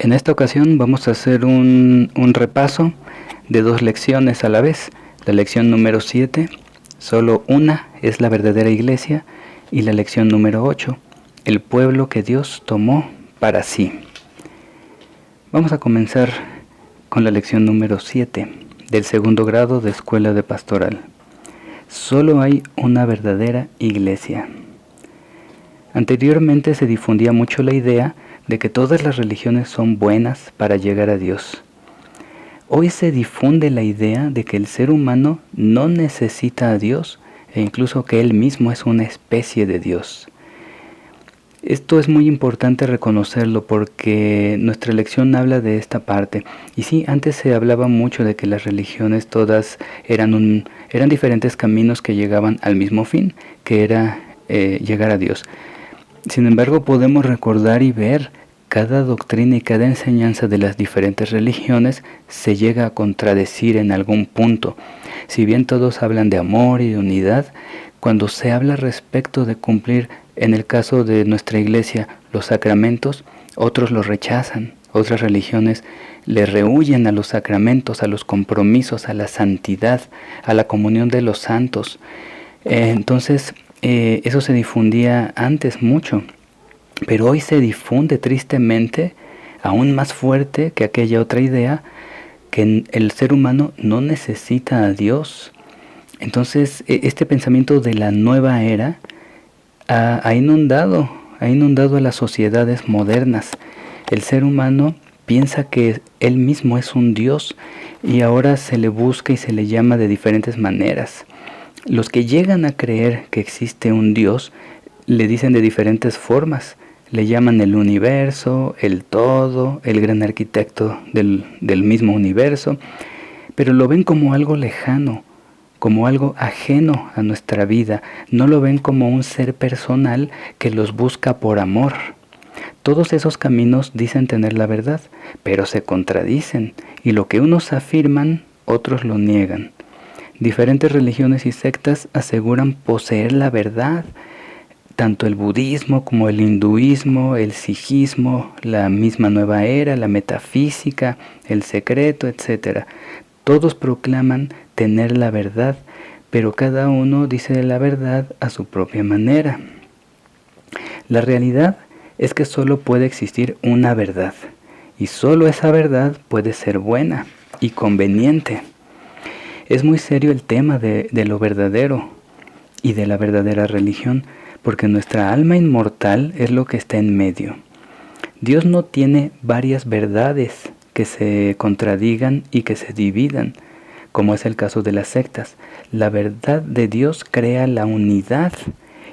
En esta ocasión vamos a hacer un repaso de 2 lecciones a la vez. La lección número 7, solo una es la verdadera iglesia, y la lección número 8, el pueblo que Dios tomó para sí. Vamos a comenzar con la lección número 7 del segundo grado de Escuela de Pastoral. Solo hay una verdadera iglesia. Anteriormente se difundía mucho la idea de que todas las religiones son buenas para llegar a Dios. Hoy se difunde la idea de que el ser humano no necesita a Dios e incluso que él mismo es una especie de Dios. Esto es muy importante reconocerlo porque nuestra lección habla de esta parte. Y sí, antes se hablaba mucho de que las religiones todas eran diferentes caminos que llegaban al mismo fin, que era llegar a Dios. Sin embargo, podemos recordar y ver cada doctrina y cada enseñanza de las diferentes religiones se llega a contradecir en algún punto. Si bien todos hablan de amor y de unidad, cuando se habla respecto de cumplir, en el caso de nuestra iglesia, los sacramentos, otros los rechazan. Otras religiones le rehúyen a los sacramentos, a los compromisos, a la santidad, a la comunión de los santos. Entonces, eso se difundía antes mucho, pero hoy se difunde tristemente, aún más fuerte que aquella otra idea, que el ser humano no necesita a Dios. Entonces, este pensamiento de la nueva era ha inundado a las sociedades modernas. El ser humano piensa que él mismo es un Dios y ahora se le busca y se le llama de diferentes maneras. Los que llegan a creer que existe un Dios le dicen de diferentes formas. Le llaman el universo, el todo, el gran arquitecto del mismo universo, pero lo ven como algo lejano, como algo ajeno a nuestra vida. No lo ven como un ser personal que los busca por amor. Todos esos caminos dicen tener la verdad, pero se contradicen, y lo que unos afirman, otros lo niegan. Diferentes religiones y sectas aseguran poseer la verdad. Tanto el budismo como el hinduismo, el sijismo, la misma nueva era, la metafísica, el secreto, etc. Todos proclaman tener la verdad, pero cada uno dice la verdad a su propia manera. La realidad es que solo puede existir una verdad, y solo esa verdad puede ser buena y conveniente. Es muy serio el tema de lo verdadero y de la verdadera religión, porque nuestra alma inmortal es lo que está en medio. Dios no tiene varias verdades que se contradigan y que se dividan, como es el caso de las sectas. La verdad de Dios crea la unidad,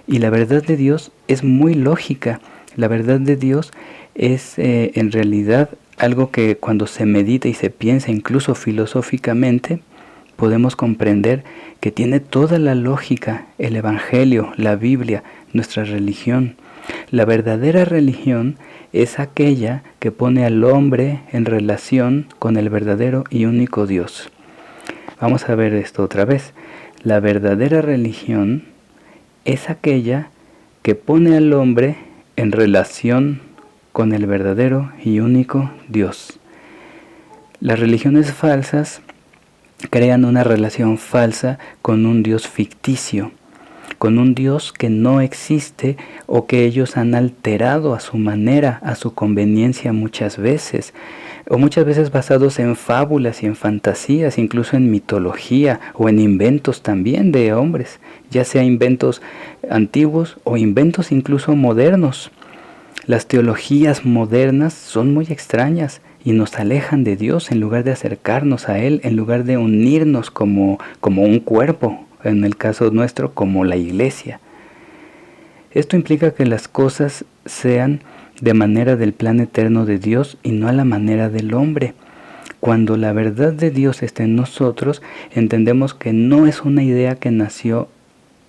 y la verdad de Dios es muy lógica. La verdad de Dios es en realidad algo que cuando se medita y se piensa incluso filosóficamente, podemos comprender que tiene toda la lógica, el Evangelio, la Biblia, nuestra religión. La verdadera religión es aquella que pone al hombre en relación con el verdadero y único Dios. Vamos a ver esto otra vez. La verdadera religión es aquella que pone al hombre en relación con el verdadero y único Dios. Las religiones falsas crean una relación falsa con un Dios ficticio, con un Dios que no existe o que ellos han alterado a su manera, a su conveniencia muchas veces, o muchas veces basados en fábulas y en fantasías, incluso en mitología o en inventos también de hombres, ya sea inventos antiguos o inventos incluso modernos. Las teologías modernas son muy extrañas y nos alejan de Dios en lugar de acercarnos a Él, en lugar de unirnos como un cuerpo, en el caso nuestro como la iglesia. Esto implica que las cosas sean de manera del plan eterno de Dios y no a la manera del hombre. Cuando la verdad de Dios está en nosotros, entendemos que no es una idea que nació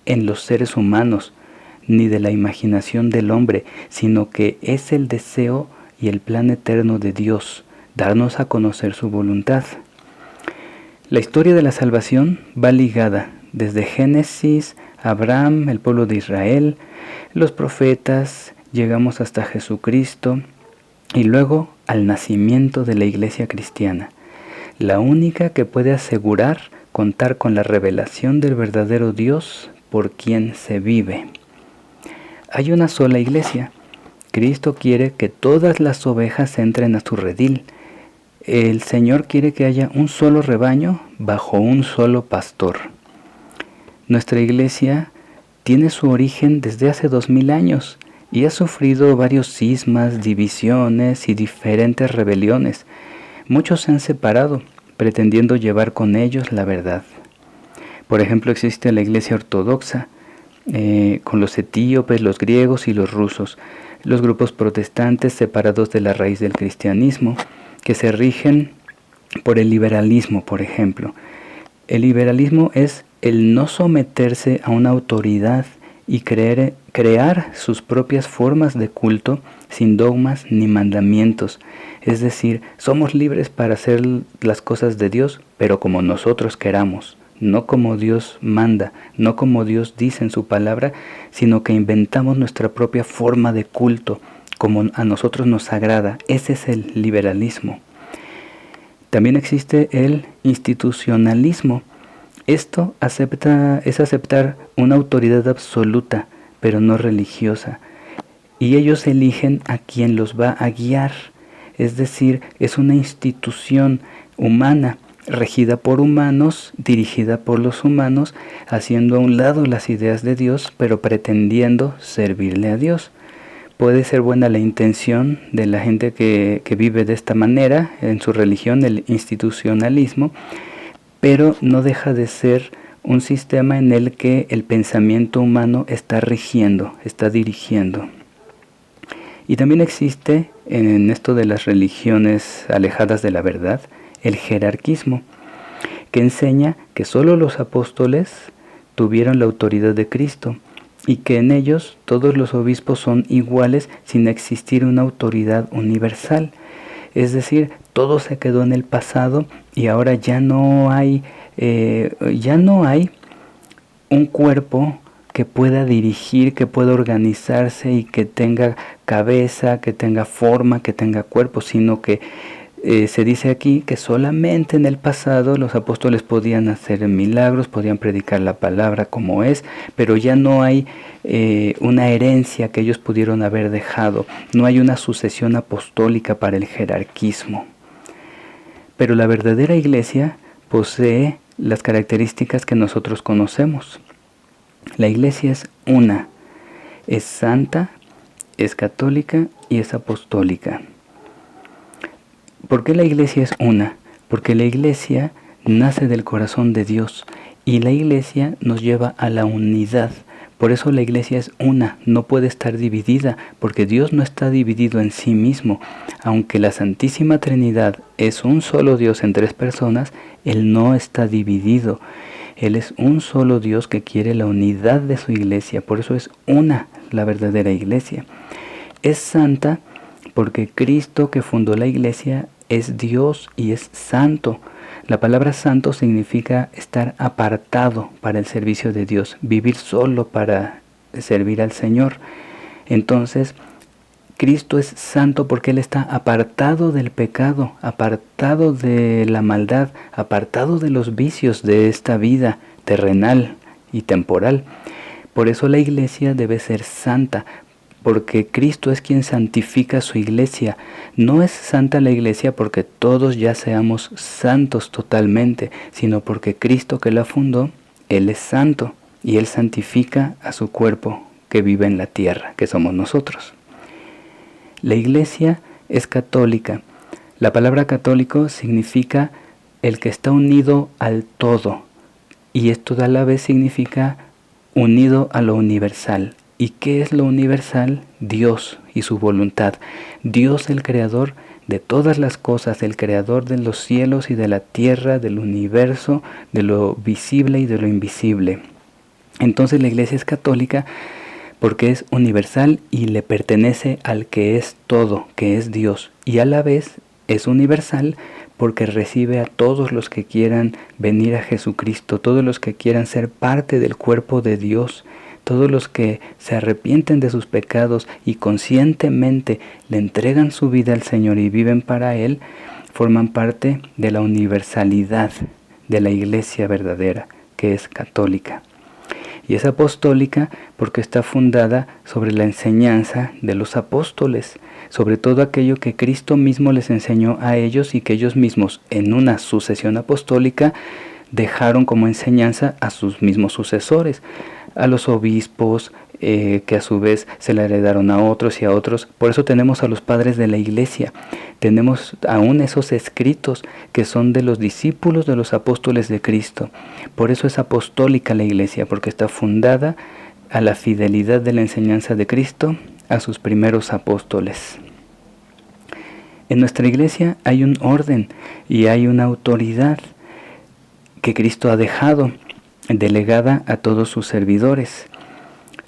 en los seres humanos, ni de la imaginación del hombre, sino que es el deseo y el plan eterno de Dios, darnos a conocer su voluntad. La historia de la salvación va ligada desde Génesis, Abraham, el pueblo de Israel, los profetas, llegamos hasta Jesucristo, y luego al nacimiento de la Iglesia cristiana, la única que puede asegurar contar con la revelación del verdadero Dios por quien se vive. Hay una sola Iglesia. Cristo quiere que todas las ovejas entren a su redil. El Señor quiere que haya un solo rebaño bajo un solo pastor. Nuestra Iglesia tiene su origen desde hace 2000 años y ha sufrido varios cismas, divisiones y diferentes rebeliones. Muchos se han separado, pretendiendo llevar con ellos la verdad. Por ejemplo, existe la Iglesia ortodoxa, con los etíopes, los griegos y los rusos, los grupos protestantes separados de la raíz del cristianismo, que se rigen por el liberalismo, por ejemplo. El liberalismo es el no someterse a una autoridad y crear sus propias formas de culto sin dogmas ni mandamientos. Es decir, somos libres para hacer las cosas de Dios, pero como nosotros queramos, no como Dios manda, no como Dios dice en su palabra, sino que inventamos nuestra propia forma de culto, como a nosotros nos agrada. Ese es el liberalismo. También existe el institucionalismo. Esto es aceptar una autoridad absoluta, pero no religiosa. Y ellos eligen a quien los va a guiar. Es decir, es una institución humana, regida por humanos, dirigida por los humanos, haciendo a un lado las ideas de Dios, pero pretendiendo servirle a Dios. Puede ser buena la intención de la gente que vive de esta manera en su religión, el institucionalismo, pero no deja de ser un sistema en el que el pensamiento humano está rigiendo, está dirigiendo. Y también existe en esto de las religiones alejadas de la verdad, el jerarquismo, que enseña que solo los apóstoles tuvieron la autoridad de Cristo y que en ellos todos los obispos son iguales sin existir una autoridad universal. Es decir, todo se quedó en el pasado y ahora ya no hay un cuerpo que pueda dirigir, que pueda organizarse y que tenga cabeza, que tenga forma, que tenga cuerpo, sino que se dice aquí que solamente en el pasado los apóstoles podían hacer milagros, podían predicar la palabra como es, pero ya no hay una herencia que ellos pudieron haber dejado, no hay una sucesión apostólica para el jerarquismo. Pero la verdadera Iglesia posee las características que nosotros conocemos. La Iglesia es una, es santa, es católica y es apostólica. ¿Por qué la Iglesia es una? Porque la Iglesia nace del corazón de Dios y la Iglesia nos lleva a la unidad. Por eso la Iglesia es una, no puede estar dividida, porque Dios no está dividido en sí mismo. Aunque la Santísima Trinidad es un solo Dios en 3 personas, Él no está dividido. Él es un solo Dios que quiere la unidad de su Iglesia, por eso es una la verdadera Iglesia. Es santa porque Cristo que fundó la Iglesia es Dios y es santo. La palabra santo significa estar apartado para el servicio de Dios, vivir solo para servir al Señor. Entonces, Cristo es santo porque Él está apartado del pecado, apartado de la maldad, apartado de los vicios de esta vida terrenal y temporal. Por eso la Iglesia debe ser santa, porque Cristo es quien santifica su Iglesia. No es santa la Iglesia porque todos ya seamos santos totalmente, sino porque Cristo que la fundó, Él es santo y Él santifica a su cuerpo que vive en la tierra, que somos nosotros. La Iglesia es católica. La palabra católico significa el que está unido al todo, y esto a la vez significa unido a lo universal. ¿Y qué es lo universal? Dios y su voluntad. Dios el creador de todas las cosas, el creador de los cielos y de la tierra, del universo, de lo visible y de lo invisible. Entonces la Iglesia es católica porque es universal y le pertenece al que es todo, que es Dios. Y a la vez es universal porque recibe a todos los que quieran venir a Jesucristo, todos los que quieran ser parte del cuerpo de Dios, todos los que se arrepienten de sus pecados y conscientemente le entregan su vida al Señor y viven para Él, forman parte de la universalidad de la Iglesia verdadera, que es católica. Y es apostólica porque está fundada sobre la enseñanza de los apóstoles, sobre todo aquello que Cristo mismo les enseñó a ellos y que ellos mismos en una sucesión apostólica dejaron como enseñanza a sus mismos sucesores, a los obispos, que a su vez se la heredaron a otros y a otros. Por eso tenemos a los padres de la Iglesia, tenemos aún esos escritos que son de los discípulos de los apóstoles de Cristo. Por eso es apostólica la Iglesia, porque está fundada a la fidelidad de la enseñanza de Cristo a sus primeros apóstoles. En nuestra Iglesia hay un orden y hay una autoridad que Cristo ha dejado, delegada a todos sus servidores.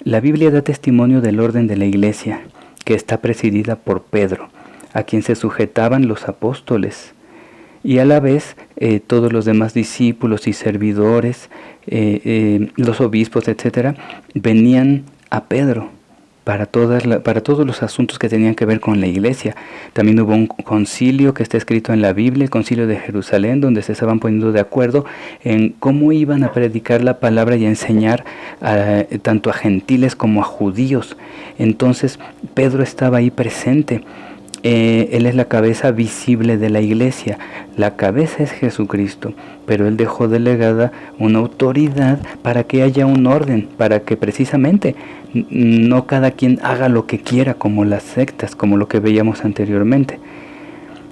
La Biblia da testimonio del orden de la Iglesia, que está presidida por Pedro, a quien se sujetaban los apóstoles, y a la vez todos los demás discípulos y servidores, los obispos, etc., venían a Pedro para todos los asuntos que tenían que ver con la Iglesia. También hubo un concilio que está escrito en la Biblia, el concilio de Jerusalén, donde se estaban poniendo de acuerdo en cómo iban a predicar la palabra y a enseñar tanto a gentiles como a judíos. Entonces Pedro estaba ahí presente. Él es la cabeza visible de la Iglesia. La cabeza es Jesucristo, pero Él dejó delegada una autoridad para que haya un orden, para que precisamente no cada quien haga lo que quiera, como las sectas, como lo que veíamos anteriormente.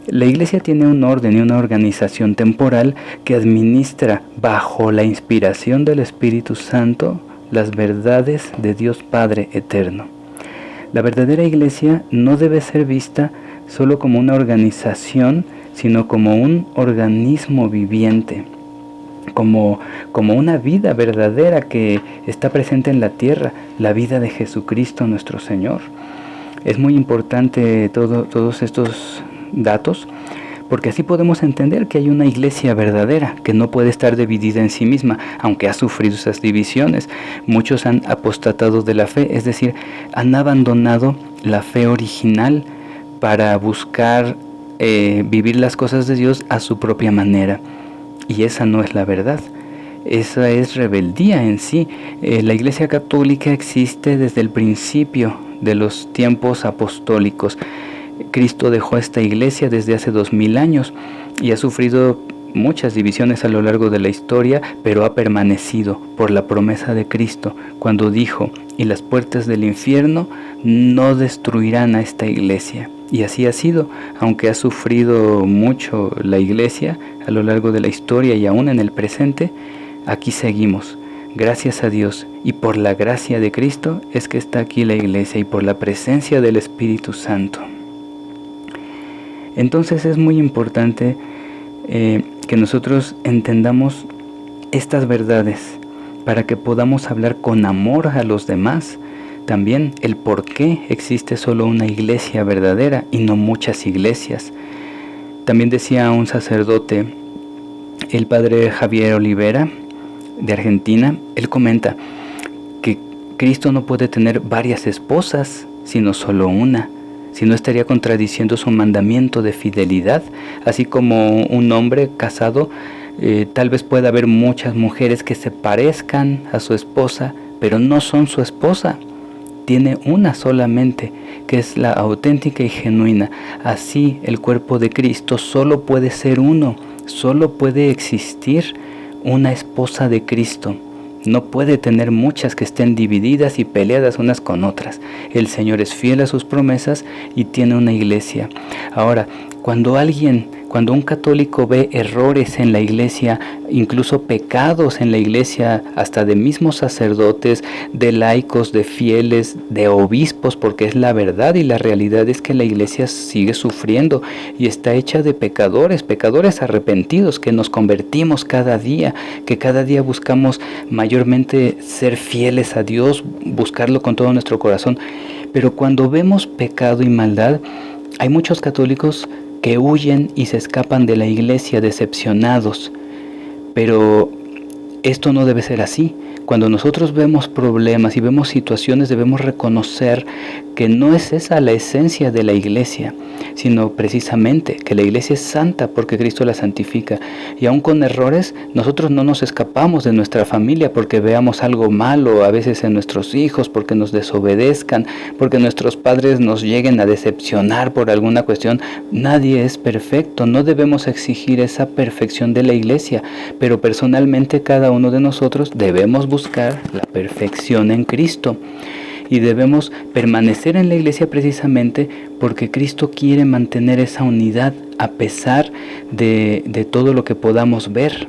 La Iglesia tiene un orden y una organización temporal que administra bajo la inspiración del Espíritu Santo las verdades de Dios Padre eterno. La verdadera Iglesia no debe ser vista solo como una organización, sino como un organismo viviente, como una vida verdadera que está presente en la tierra, la vida de Jesucristo nuestro Señor. Es muy importante todos estos datos, porque así podemos entender que hay una Iglesia verdadera, que no puede estar dividida en sí misma, aunque ha sufrido esas divisiones. Muchos han apostatado de la fe, es decir, han abandonado la fe original para buscar vivir las cosas de Dios a su propia manera. Y esa no es la verdad. Esa es rebeldía en sí. La Iglesia Católica existe desde el principio de los tiempos apostólicos. Cristo dejó esta Iglesia desde hace 2000 años y ha sufrido muchas divisiones a lo largo de la historia, pero ha permanecido por la promesa de Cristo cuando dijo: y las puertas del infierno no destruirán a esta Iglesia. Y así ha sido, aunque ha sufrido mucho la Iglesia a lo largo de la historia y aún en el presente, aquí seguimos. Gracias a Dios, y por la gracia de Cristo es que está aquí la Iglesia, y por la presencia del Espíritu Santo. Entonces es muy importante que nosotros entendamos estas verdades para que podamos hablar con amor a los demás. También el por qué existe solo una iglesia verdadera y no muchas iglesias. También decía un sacerdote, el padre Javier Olivera, de Argentina, él comenta que Cristo no puede tener varias esposas, sino solo una. Si no, estaría contradiciendo su mandamiento de fidelidad, así como un hombre casado, tal vez pueda haber muchas mujeres que se parezcan a su esposa, pero no son su esposa. Tiene una solamente, que es la auténtica y genuina. Así el cuerpo de Cristo solo puede ser uno, solo puede existir una esposa de Cristo. No puede tener muchas que estén divididas y peleadas unas con otras. El Señor es fiel a sus promesas y tiene una iglesia. Ahora, cuando un católico ve errores en la iglesia, incluso pecados en la iglesia, hasta de mismos sacerdotes, de laicos, de fieles, de obispos, porque es la verdad y la realidad es que la iglesia sigue sufriendo y está hecha de pecadores arrepentidos, que nos convertimos cada día, que cada día buscamos mayormente ser fieles a Dios, buscarlo con todo nuestro corazón. Pero cuando vemos pecado y maldad, hay muchos católicos que huyen y se escapan de la iglesia decepcionados. Pero esto no debe ser así. Cuando nosotros vemos problemas y vemos situaciones, debemos reconocer que no es esa la esencia de la iglesia, sino precisamente que la iglesia es santa porque Cristo la santifica. Y aun con errores, nosotros no nos escapamos de nuestra familia porque veamos algo malo a veces en nuestros hijos, porque nos desobedezcan, porque nuestros padres nos lleguen a decepcionar por alguna cuestión. Nadie es perfecto, no debemos exigir esa perfección de la iglesia, pero personalmente cada uno de nosotros debemos buscar la perfección en Cristo. Y debemos permanecer en la iglesia precisamente porque Cristo quiere mantener esa unidad a pesar de todo lo que podamos ver.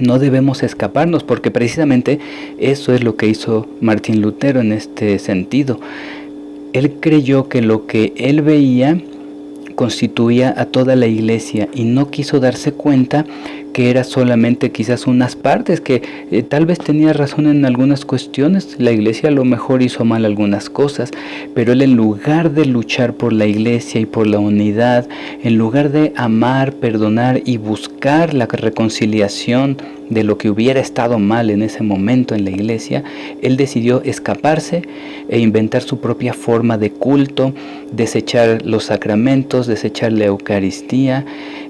No debemos escaparnos porque precisamente eso es lo que hizo Martín Lutero en este sentido. Él creyó que lo que él veía constituía a toda la iglesia y no quiso darse cuenta que era solamente quizás unas partes, que tal vez tenía razón en algunas cuestiones, la iglesia a lo mejor hizo mal algunas cosas, pero él, en lugar de luchar por la iglesia y por la unidad, en lugar de amar, perdonar y buscar la reconciliación de lo que hubiera estado mal en ese momento en la iglesia, él decidió escaparse e inventar su propia forma de culto, desechar los sacramentos, desechar la Eucaristía,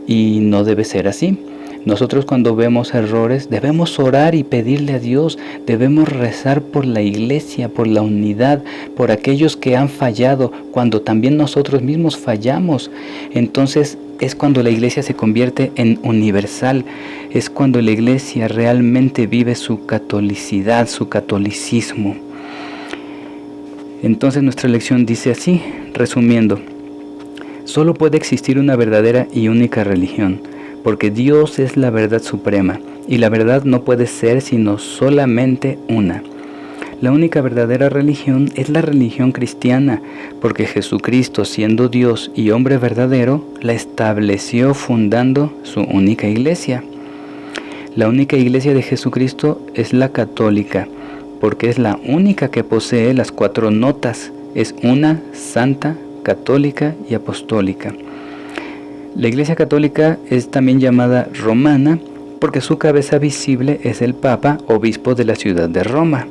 y no debe ser así. Nosotros, cuando vemos errores, debemos orar y pedirle a Dios, debemos rezar por la iglesia, por la unidad, por aquellos que han fallado, cuando también nosotros mismos fallamos. Entonces es cuando la iglesia se convierte en universal, es cuando la iglesia realmente vive su catolicidad, su catolicismo. Entonces nuestra lección dice así, resumiendo: solo puede existir una verdadera y única religión, porque Dios es la verdad suprema, y la verdad no puede ser sino solamente una. La única verdadera religión es la religión cristiana, porque Jesucristo, siendo Dios y hombre verdadero, la estableció fundando su única iglesia. La única iglesia de Jesucristo es la católica, porque es la única que posee las 4 notas, es una, santa, católica y apostólica. La Iglesia Católica es también llamada romana porque su cabeza visible es el Papa, obispo de la ciudad de Roma.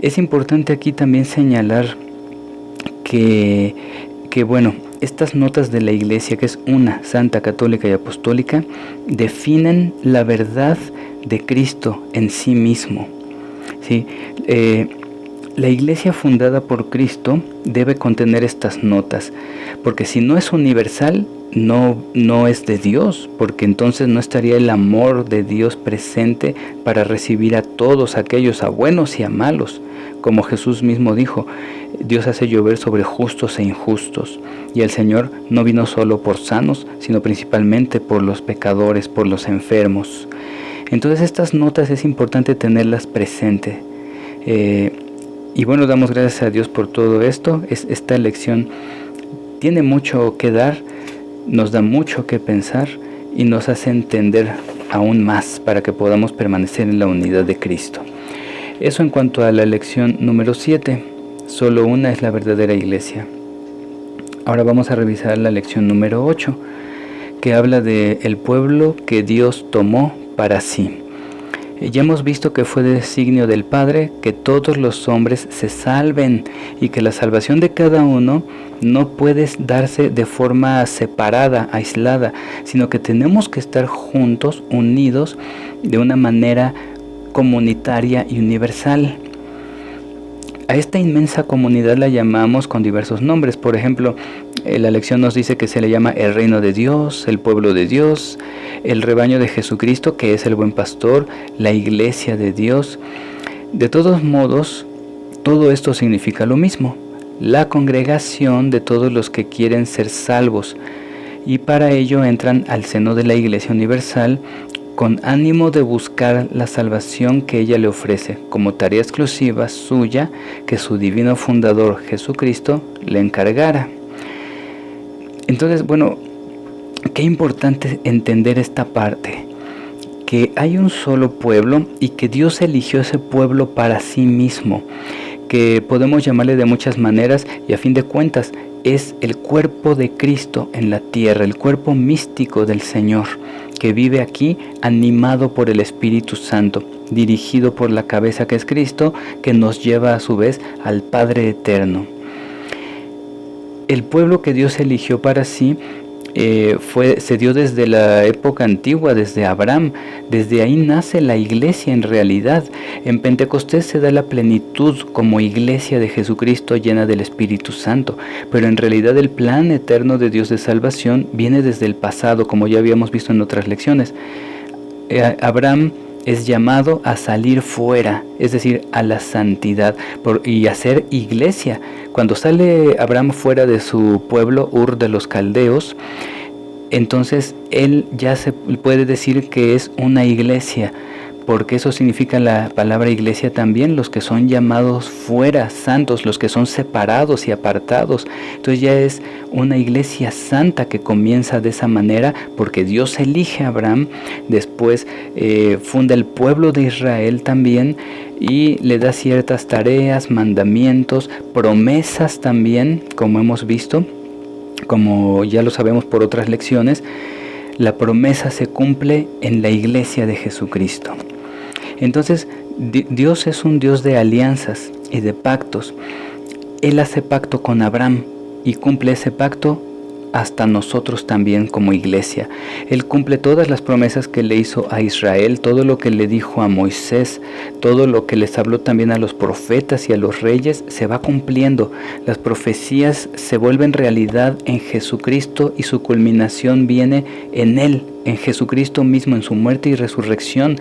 Es importante aquí también señalar que estas notas de la Iglesia, que es una, santa, católica y apostólica, definen la verdad de Cristo en sí mismo. ¿Sí? La iglesia fundada por Cristo debe contener estas notas, porque si no es universal, no es de Dios, porque entonces no estaría el amor de Dios presente para recibir a todos aquellos, a buenos y a malos. Como Jesús mismo dijo, Dios hace llover sobre justos e injustos, y el Señor no vino solo por sanos, sino principalmente por los pecadores, por los enfermos. Entonces estas notas es importante tenerlas presentes. Y bueno, damos gracias a Dios por todo esto. Esta lección tiene mucho que dar, nos da mucho que pensar y nos hace entender aún más para que podamos permanecer en la unidad de Cristo. Eso en cuanto a la lección número 7. Solo una es la verdadera iglesia. Ahora vamos a revisar la lección número 8, que habla del pueblo que Dios tomó para sí. Ya hemos visto que fue designio del Padre que todos los hombres se salven y que la salvación de cada uno no puede darse de forma separada, aislada, sino que tenemos que estar juntos, unidos de una manera comunitaria y universal. A esta inmensa comunidad la llamamos con diversos nombres. Por ejemplo, la lección nos dice que se le llama el reino de Dios, el pueblo de Dios, el rebaño de Jesucristo, que es el buen pastor, la iglesia de Dios. De todos modos, todo esto significa lo mismo: la congregación de todos los que quieren ser salvos, y para ello entran al seno de la Iglesia Universal con ánimo de buscar la salvación que ella le ofrece, como tarea exclusiva suya que su divino fundador Jesucristo le encargara. Entonces, qué importante entender esta parte, que hay un solo pueblo y que Dios eligió ese pueblo para sí mismo, que podemos llamarle de muchas maneras, y a fin de cuentas es el cuerpo de Cristo en la tierra, el cuerpo místico del Señor, que vive aquí animado por el Espíritu Santo, dirigido por la cabeza que es Cristo, que nos lleva a su vez al Padre Eterno. El pueblo que Dios eligió para sí se dio desde la época antigua, desde Abraham. Desde ahí nace la iglesia en realidad. En Pentecostés se da la plenitud como iglesia de Jesucristo llena del Espíritu Santo. Pero en realidad el plan eterno de Dios de salvación viene desde el pasado, como ya habíamos visto en otras lecciones. Abraham es llamado a salir fuera, es decir, a la santidad y a ser iglesia. Cuando sale Abraham fuera de su pueblo, Ur de los Caldeos, entonces él ya se puede decir que es una iglesia, porque eso significa la palabra iglesia también, los que son llamados fuera, santos, los que son separados y apartados. Entonces ya es una iglesia santa que comienza de esa manera, porque Dios elige a Abraham, después funda el pueblo de Israel también, y le da ciertas tareas, mandamientos, promesas también, como hemos visto, como ya lo sabemos por otras lecciones. La promesa se cumple en la iglesia de Jesucristo. Entonces, Dios es un Dios de alianzas y de pactos. Él hace pacto con Abraham y cumple ese pacto hasta nosotros también como iglesia. Él cumple todas las promesas que le hizo a Israel, todo lo que le dijo a Moisés, todo lo que les habló también a los profetas y a los reyes, se va cumpliendo. Las profecías se vuelven realidad en Jesucristo y su culminación viene en Él, en Jesucristo mismo, en su muerte y resurrección,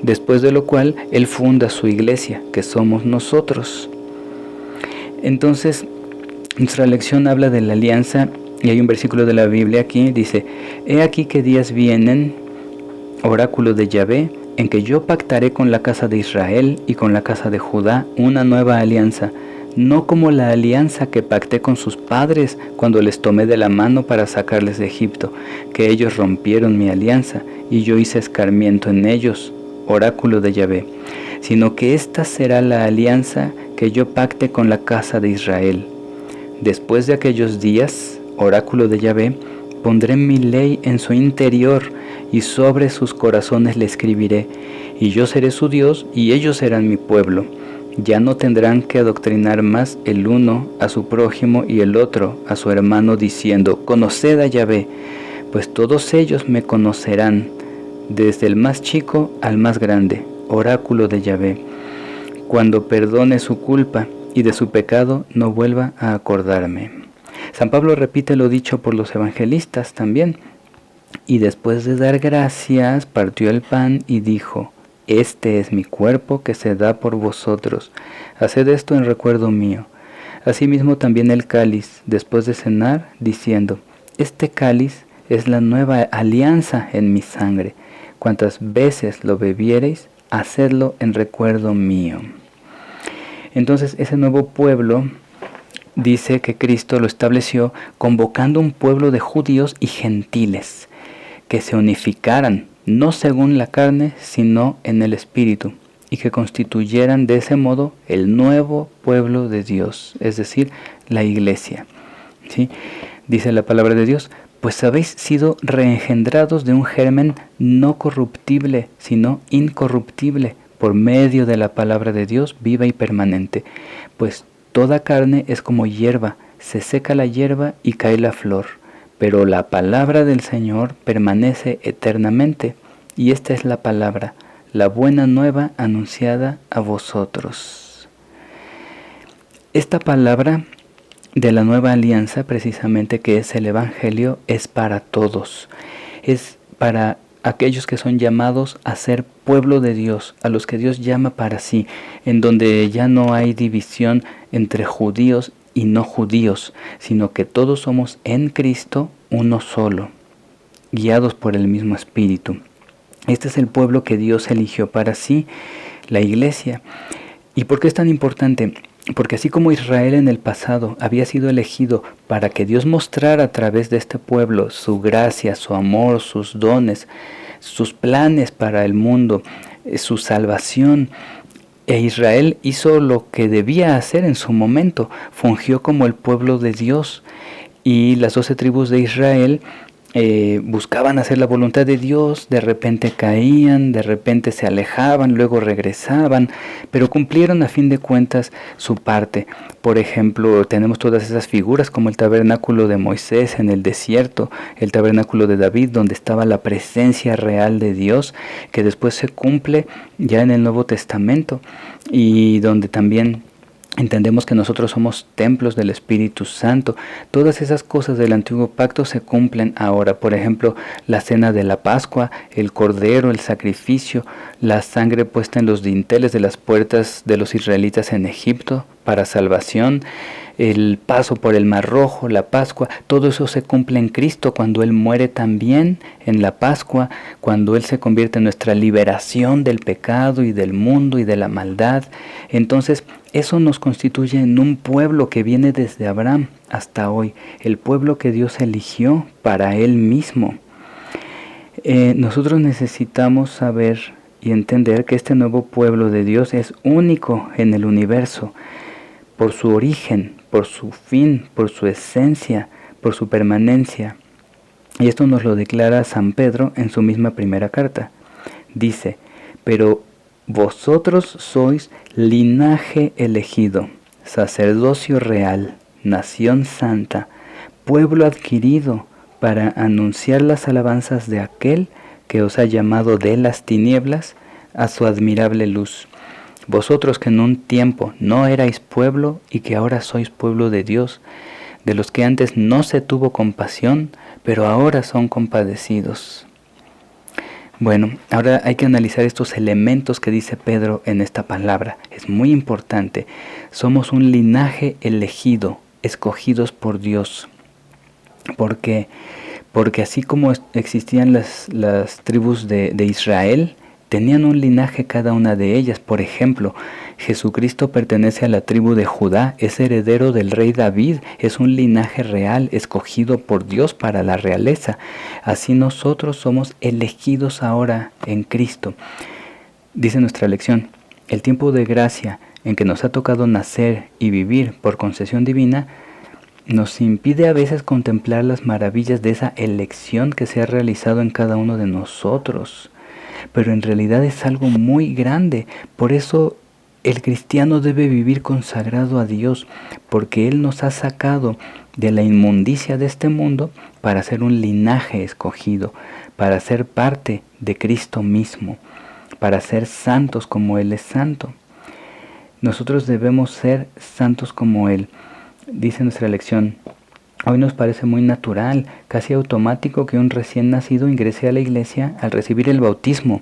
después de lo cual Él funda su iglesia, que somos nosotros. Entonces, nuestra lección habla de la alianza. Y hay un versículo de la Biblia aquí, dice: He aquí que días vienen, oráculo de Yahvé, en que yo pactaré con la casa de Israel y con la casa de Judá una nueva alianza, no como la alianza que pacté con sus padres cuando les tomé de la mano para sacarles de Egipto, que ellos rompieron mi alianza, y yo hice escarmiento en ellos, oráculo de Yahvé, sino que esta será la alianza que yo pacte con la casa de Israel. Después de aquellos días, oráculo de Yahvé, pondré mi ley en su interior y sobre sus corazones le escribiré, y yo seré su Dios y ellos serán mi pueblo. Ya no tendrán que adoctrinar más el uno a su prójimo y el otro a su hermano, diciendo: Conoced a Yahvé, pues todos ellos me conocerán, desde el más chico al más grande, oráculo de Yahvé, cuando perdone su culpa y de su pecado no vuelva a acordarme. San Pablo repite lo dicho por los evangelistas también. Y después de dar gracias, partió el pan y dijo: Este es mi cuerpo que se da por vosotros. Haced esto en recuerdo mío. Asimismo también el cáliz, después de cenar, diciendo: Este cáliz es la nueva alianza en mi sangre. Cuantas veces lo bebiereis, hacedlo en recuerdo mío. Entonces ese nuevo pueblo dice que Cristo lo estableció convocando un pueblo de judíos y gentiles que se unificaran, no según la carne, sino en el Espíritu, y que constituyeran de ese modo el nuevo pueblo de Dios, es decir, la iglesia. ¿Sí? Dice la palabra de Dios: Pues habéis sido reengendrados de un germen no corruptible, sino incorruptible, por medio de la palabra de Dios viva y permanente. Pues toda carne es como hierba, se seca la hierba y cae la flor, pero la palabra del Señor permanece eternamente. Y esta es la palabra, la buena nueva anunciada a vosotros. Esta palabra de la nueva alianza, precisamente, que es el Evangelio, es para todos. Es para aquellos que son llamados a ser pueblo de Dios, a los que Dios llama para sí, en donde ya no hay división entre judíos y no judíos, sino que todos somos en Cristo uno solo, guiados por el mismo Espíritu. Este es el pueblo que Dios eligió para sí, la iglesia. ¿Y por qué es tan importante? Porque así como Israel en el pasado había sido elegido para que Dios mostrara a través de este pueblo su gracia, su amor, sus dones, sus planes para el mundo, su salvación, e Israel hizo lo que debía hacer en su momento, fungió como el pueblo de Dios, y las 12 tribus de Israel buscaban hacer la voluntad de Dios, de repente caían, de repente se alejaban, luego regresaban, pero cumplieron a fin de cuentas su parte. Por ejemplo, tenemos todas esas figuras como el tabernáculo de Moisés en el desierto, el tabernáculo de David donde estaba la presencia real de Dios, que después se cumple ya en el Nuevo Testamento y donde también entendemos que nosotros somos templos del Espíritu Santo. Todas esas cosas del antiguo pacto se cumplen ahora. Por ejemplo, la cena de la Pascua, el cordero, el sacrificio, la sangre puesta en los dinteles de las puertas de los israelitas en Egipto para salvación, el paso por el Mar Rojo, la Pascua, todo eso se cumple en Cristo cuando Él muere también en la Pascua, cuando Él se convierte en nuestra liberación del pecado y del mundo y de la maldad. Entonces, eso nos constituye en un pueblo que viene desde Abraham hasta hoy, el pueblo que Dios eligió para Él mismo. Nosotros necesitamos saber y entender que este nuevo pueblo de Dios es único en el universo, por su origen, por su fin, por su esencia, por su permanencia. Y esto nos lo declara San Pedro en su misma primera carta. Dice, pero vosotros sois linaje elegido, sacerdocio real, nación santa, pueblo adquirido, para anunciar las alabanzas de aquel que os ha llamado de las tinieblas a su admirable luz. Vosotros que en un tiempo no erais pueblo y que ahora sois pueblo de Dios, de los que antes no se tuvo compasión, pero ahora son compadecidos. Bueno, ahora hay que analizar estos elementos que dice Pedro en esta palabra. Es muy importante. Somos un linaje elegido, escogidos por Dios. ¿Por qué? Porque así como existían las tribus de Israel, tenían un linaje cada una de ellas. Por ejemplo, Jesucristo pertenece a la tribu de Judá, es heredero del rey David, es un linaje real, escogido por Dios para la realeza. Así nosotros somos elegidos ahora en Cristo. Dice nuestra lección, el tiempo de gracia en que nos ha tocado nacer y vivir por concesión divina, nos impide a veces contemplar las maravillas de esa elección que se ha realizado en cada uno de nosotros. Pero en realidad es algo muy grande. Por eso el cristiano debe vivir consagrado a Dios, porque Él nos ha sacado de la inmundicia de este mundo para ser un linaje escogido, para ser parte de Cristo mismo, para ser santos como Él es santo. Nosotros debemos ser santos como Él. Dice nuestra lección, hoy nos parece muy natural, casi automático que un recién nacido ingrese a la iglesia al recibir el bautismo.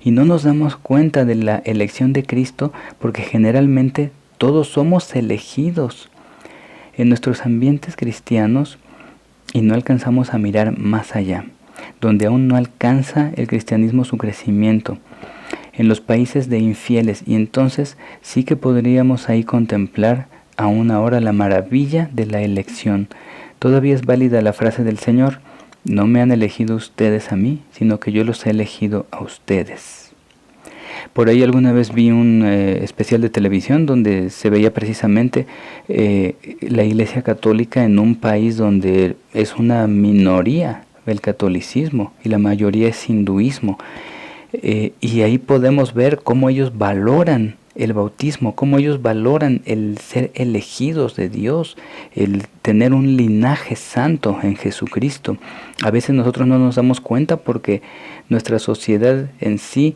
Y no nos damos cuenta de la elección de Cristo porque generalmente todos somos elegidos en nuestros ambientes cristianos y no alcanzamos a mirar más allá, donde aún no alcanza el cristianismo su crecimiento, en los países de infieles, y entonces sí que podríamos ahí contemplar aún ahora la maravilla de la elección. Todavía es válida la frase del Señor, no me han elegido ustedes a mí, sino que yo los he elegido a ustedes. Por ahí alguna vez vi un especial de televisión donde se veía precisamente la Iglesia Católica en un país donde es una minoría el catolicismo y la mayoría es hinduismo. Y ahí podemos ver cómo ellos valoran el bautismo, cómo ellos valoran el ser elegidos de Dios, el tener un linaje santo en Jesucristo. A veces nosotros no nos damos cuenta porque nuestra sociedad en sí,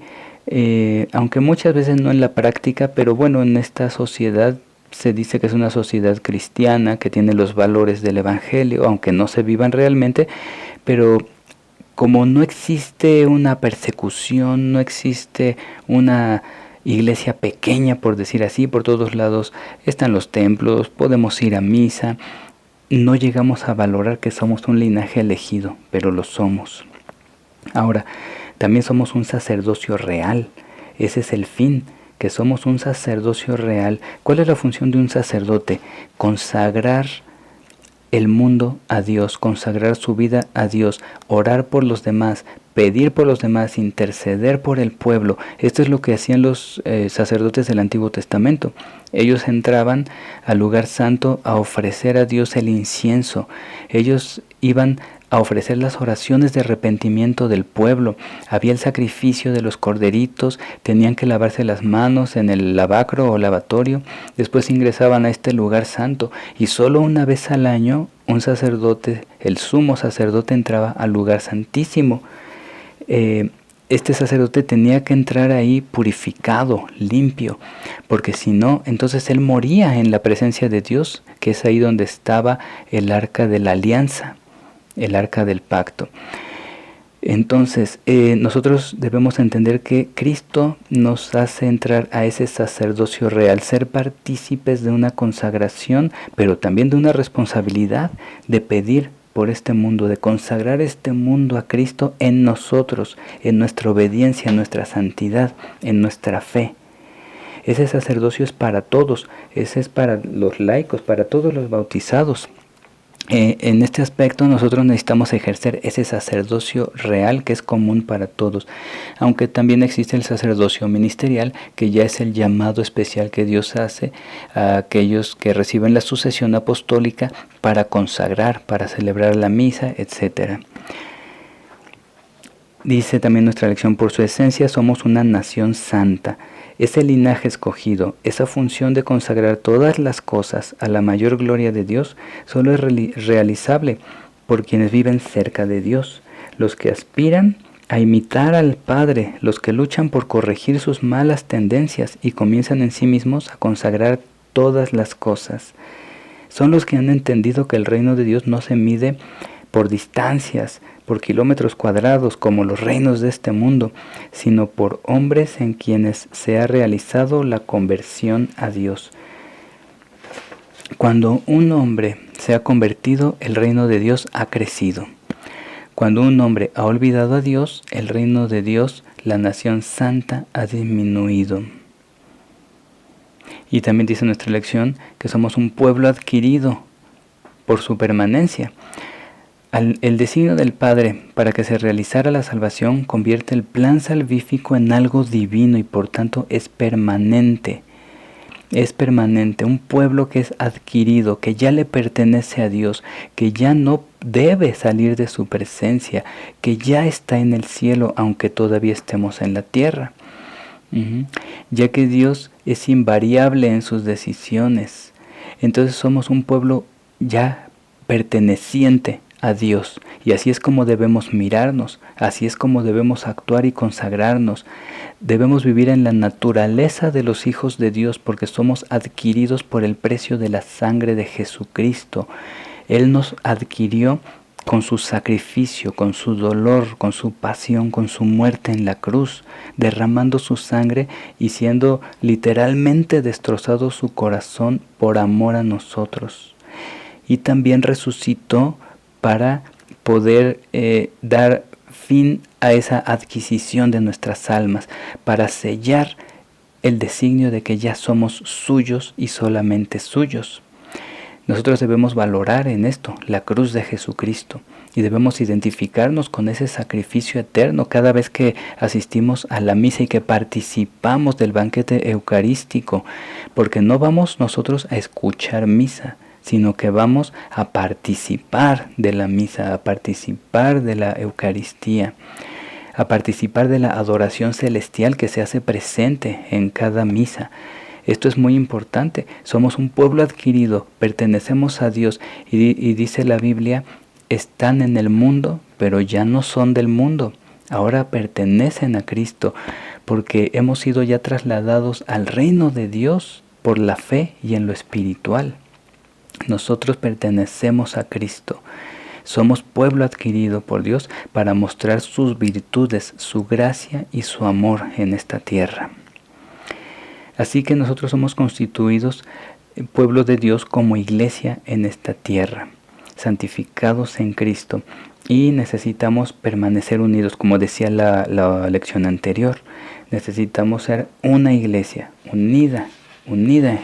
aunque muchas veces no en la práctica, pero bueno, en esta sociedad se dice que es una sociedad cristiana, que tiene los valores del Evangelio, aunque no se vivan realmente, pero como no existe una persecución, no existe una iglesia pequeña, por decir así, por todos lados están los templos, podemos ir a misa, no llegamos a valorar que somos un linaje elegido, pero lo somos. Ahora, también somos un sacerdocio real, ese es el fin, que somos un sacerdocio real. ¿Cuál es la función de un sacerdote? Consagrar el mundo a Dios, consagrar su vida a Dios, orar por los demás, pedir por los demás, interceder por el pueblo. Esto es lo que hacían los sacerdotes del Antiguo Testamento. Ellos entraban al lugar santo a ofrecer a Dios el incienso. Ellos iban a ofrecer las oraciones de arrepentimiento del pueblo. Había el sacrificio de los corderitos, tenían que lavarse las manos en el lavacro o lavatorio, después ingresaban a este lugar santo y solo una vez al año un sacerdote, el sumo sacerdote, entraba al lugar santísimo. Este sacerdote tenía que entrar ahí purificado, limpio, porque si no, entonces él moría en la presencia de Dios, que es ahí donde estaba el arca de la alianza, el arca del pacto. Entonces, nosotros debemos entender que Cristo nos hace entrar a ese sacerdocio real, ser partícipes de una consagración, pero también de una responsabilidad de pedir por este mundo, de consagrar este mundo a Cristo en nosotros, en nuestra obediencia, en nuestra santidad, en nuestra fe. Ese sacerdocio es para todos, ese es para los laicos, para todos los bautizados. En este aspecto nosotros necesitamos ejercer ese sacerdocio real que es común para todos, aunque también existe el sacerdocio ministerial, que ya es el llamado especial que Dios hace a aquellos que reciben la sucesión apostólica para consagrar, para celebrar la misa, etc. Dice también nuestra lección: por su esencia somos una nación santa. Ese linaje escogido, esa función de consagrar todas las cosas a la mayor gloria de Dios, solo es realizable por quienes viven cerca de Dios, los que aspiran a imitar al Padre, los que luchan por corregir sus malas tendencias y comienzan en sí mismos a consagrar todas las cosas. Son los que han entendido que el reino de Dios no se mide por distancias, por kilómetros cuadrados como los reinos de este mundo, sino por hombres en quienes se ha realizado la conversión a Dios. Cuando un hombre se ha convertido, el reino de Dios ha crecido. Cuando un hombre ha olvidado a Dios, el reino de Dios, la nación santa, ha disminuido. Y también dice nuestra lección que somos un pueblo adquirido por su permanencia. El designio del Padre para que se realizara la salvación convierte el plan salvífico en algo divino y por tanto es permanente. Es permanente, un pueblo que es adquirido, que ya le pertenece a Dios, que ya no debe salir de su presencia, que ya está en el cielo aunque todavía estemos en la tierra. Ya que Dios es invariable en sus decisiones, entonces somos un pueblo ya perteneciente a Dios, y así es como debemos mirarnos, así es como debemos actuar y consagrarnos. Debemos vivir en la naturaleza de los hijos de Dios porque somos adquiridos por el precio de la sangre de Jesucristo. Él nos adquirió con su sacrificio, con su dolor, con su pasión, con su muerte en la cruz, derramando su sangre y siendo literalmente destrozado su corazón por amor a nosotros. Y también resucitó para poder dar fin a esa adquisición de nuestras almas, para sellar el designio de que ya somos suyos y solamente suyos. Nosotros debemos valorar en esto la cruz de Jesucristo y debemos identificarnos con ese sacrificio eterno cada vez que asistimos a la misa y que participamos del banquete eucarístico, porque no vamos nosotros a escuchar misa, sino que vamos a participar de la misa, a participar de la Eucaristía, a participar de la adoración celestial que se hace presente en cada misa. Esto es muy importante. Somos un pueblo adquirido, pertenecemos a Dios y dice la Biblia, están en el mundo, pero ya no son del mundo. Ahora pertenecen a Cristo porque hemos sido ya trasladados al reino de Dios por la fe y en lo espiritual. Nosotros pertenecemos a Cristo. Somos pueblo adquirido por Dios para mostrar sus virtudes, su gracia y su amor en esta tierra. Así que nosotros somos constituidos pueblo de Dios como iglesia en esta tierra, santificados en Cristo, y necesitamos permanecer unidos, como decía la lección anterior. Necesitamos ser una iglesia unida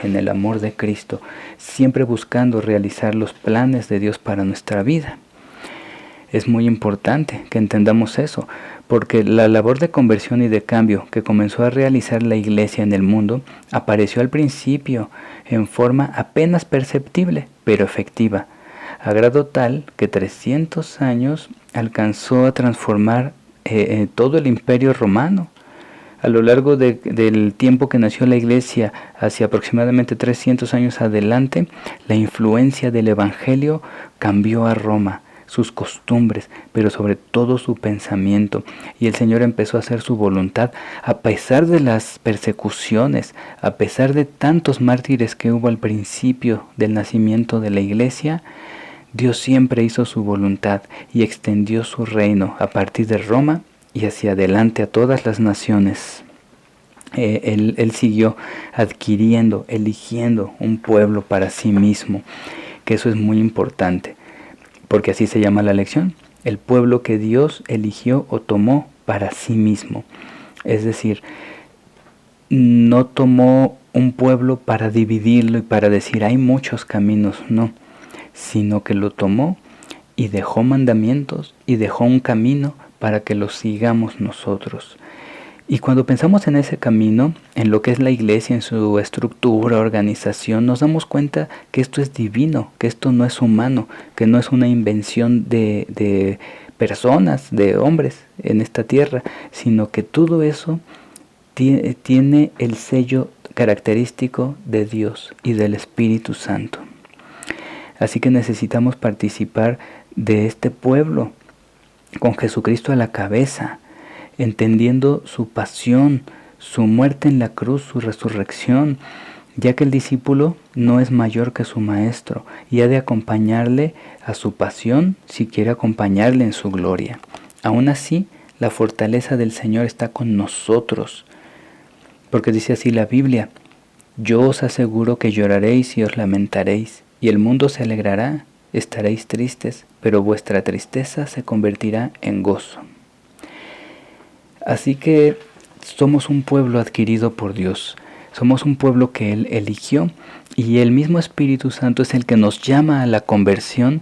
en el amor de Cristo, siempre buscando realizar los planes de Dios para nuestra vida. Es muy importante que entendamos eso, porque la labor de conversión y de cambio que comenzó a realizar la Iglesia en el mundo apareció al principio en forma apenas perceptible, pero efectiva. a grado tal que 300 años alcanzó a transformar todo el imperio romano. A lo largo del tiempo que nació la Iglesia, hacia aproximadamente 300 años adelante, la influencia del Evangelio cambió a Roma, sus costumbres, pero sobre todo su pensamiento. Y el Señor empezó a hacer su voluntad a pesar de las persecuciones, a pesar de tantos mártires que hubo al principio del nacimiento de la Iglesia. Dios siempre hizo su voluntad y extendió su reino a partir de Roma y hacia adelante a todas las naciones. Él siguió adquiriendo, eligiendo un pueblo para sí mismo, que eso es muy importante, porque así se llama la lección, el pueblo que Dios eligió o tomó para sí mismo. Es decir, no tomó un pueblo para dividirlo y para decir hay muchos caminos, no, sino que lo tomó y dejó mandamientos y dejó un camino para que lo sigamos nosotros. Y cuando pensamos en ese camino, en lo que es la iglesia, en su estructura, organización, nos damos cuenta que esto es divino, que esto no es humano, que no es una invención de personas, de hombres en esta tierra, sino que todo eso tiene el sello característico de Dios y del Espíritu Santo. Así que necesitamos participar de este pueblo, con Jesucristo a la cabeza, entendiendo su pasión, su muerte en la cruz, su resurrección, ya que el discípulo no es mayor que su maestro y ha de acompañarle a su pasión si quiere acompañarle en su gloria. Aún así, la fortaleza del Señor está con nosotros, porque dice así la Biblia: yo os aseguro que lloraréis y os lamentaréis, y el mundo se alegrará. Estaréis tristes, pero vuestra tristeza se convertirá en gozo. Así que somos un pueblo adquirido por Dios, somos un pueblo que Él eligió, y el mismo Espíritu Santo es el que nos llama a la conversión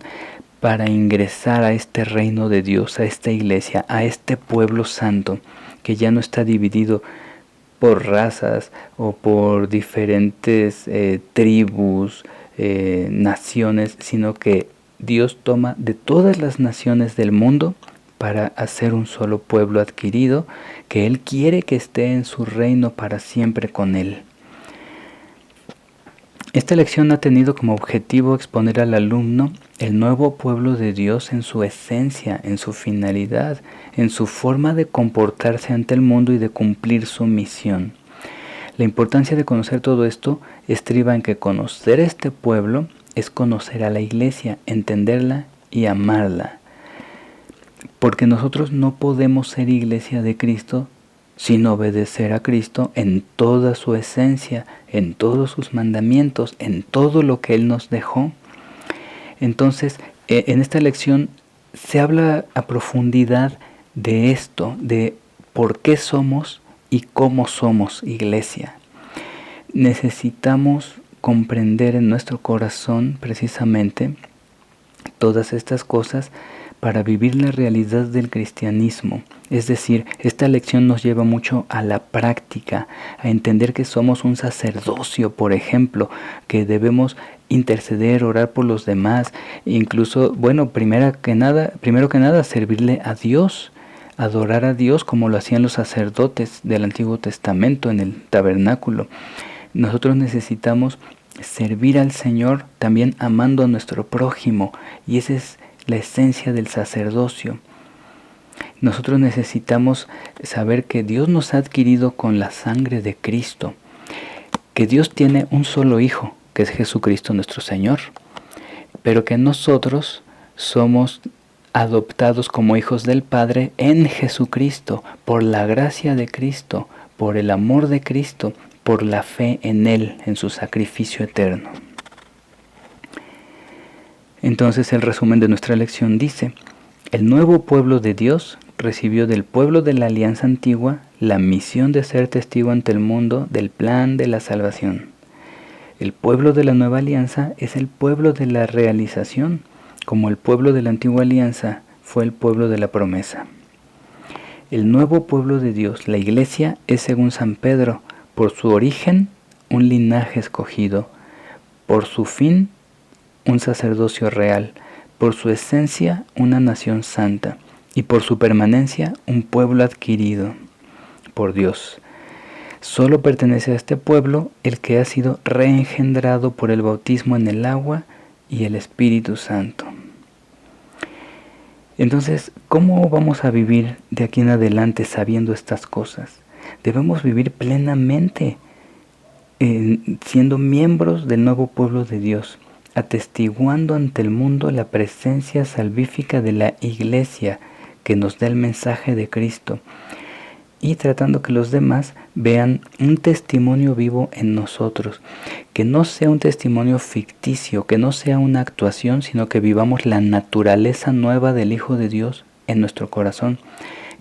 para ingresar a este reino de Dios, a esta iglesia, a este pueblo santo, que ya no está dividido por razas o por diferentes tribus, naciones, sino que Dios toma de todas las naciones del mundo para hacer un solo pueblo adquirido, que Él quiere que esté en su reino para siempre con Él. Esta lección ha tenido como objetivo exponer al alumno el nuevo pueblo de Dios en su esencia, en su finalidad, en su forma de comportarse ante el mundo y de cumplir su misión. La importancia de conocer todo esto estriba en que conocer este pueblo es conocer a la iglesia, entenderla y amarla. Porque nosotros no podemos ser iglesia de Cristo sin obedecer a Cristo en toda su esencia, en todos sus mandamientos, en todo lo que Él nos dejó. Entonces, en esta lección se habla a profundidad de esto, de por qué somos y cómo somos iglesia. Necesitamos comprender en nuestro corazón precisamente todas estas cosas para vivir la realidad del cristianismo. Es decir, esta lección nos lleva mucho a la práctica, a entender que somos un sacerdocio, por ejemplo, que debemos interceder, orar por los demás, incluso, primero que nada, servirle a Dios, adorar a Dios como lo hacían los sacerdotes del Antiguo Testamento en el tabernáculo. Nosotros necesitamos servir al Señor también amando a nuestro prójimo, y esa es la esencia del sacerdocio. Nosotros necesitamos saber que Dios nos ha adquirido con la sangre de Cristo, que Dios tiene un solo Hijo, que es Jesucristo nuestro Señor, pero que nosotros somos adoptados como hijos del Padre en Jesucristo, por la gracia de Cristo, por el amor de Cristo, por la fe en Él, en su sacrificio eterno. Entonces el resumen de nuestra lección dice: el nuevo pueblo de Dios recibió del pueblo de la alianza antigua la misión de ser testigo ante el mundo del plan de la salvación. El pueblo de la nueva alianza es el pueblo de la realización, como el pueblo de la antigua alianza fue el pueblo de la promesa. El nuevo pueblo de Dios, la iglesia, es, según San Pedro, por su origen, un linaje escogido, por su fin, un sacerdocio real, por su esencia una nación santa y por su permanencia un pueblo adquirido por Dios. Solo pertenece a este pueblo el que ha sido reengendrado por el bautismo en el agua y el Espíritu Santo. Entonces, ¿cómo vamos a vivir de aquí en adelante sabiendo estas cosas? Debemos vivir plenamente, siendo miembros del nuevo pueblo de Dios, atestiguando ante el mundo la presencia salvífica de la Iglesia que nos da el mensaje de Cristo, y tratando que los demás vean un testimonio vivo en nosotros, que no sea un testimonio ficticio, que no sea una actuación, sino que vivamos la naturaleza nueva del Hijo de Dios en nuestro corazón,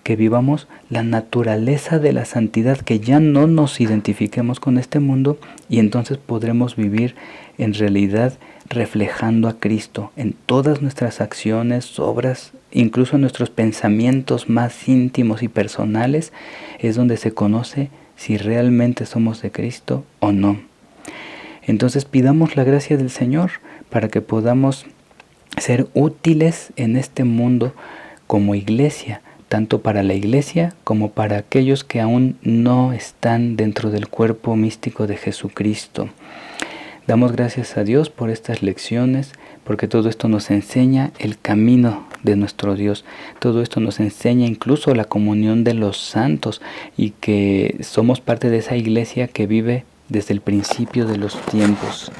que vivamos la naturaleza de la santidad, que ya no nos identifiquemos con este mundo y entonces podremos vivir en realidad reflejando a Cristo en todas nuestras acciones, obras, incluso en nuestros pensamientos más íntimos y personales, es donde se conoce si realmente somos de Cristo o no. Entonces pidamos la gracia del Señor para que podamos ser útiles en este mundo como iglesia, tanto para la iglesia como para aquellos que aún no están dentro del cuerpo místico de Jesucristo. Damos gracias a Dios por estas lecciones, porque todo esto nos enseña el camino de nuestro Dios. Todo esto nos enseña incluso la comunión de los santos y que somos parte de esa iglesia que vive desde el principio de los tiempos.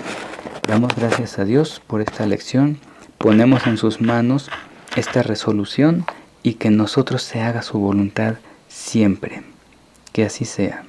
Damos gracias a Dios por esta lección. Ponemos en sus manos esta resolución y que en nosotros se haga su voluntad siempre. Que así sea.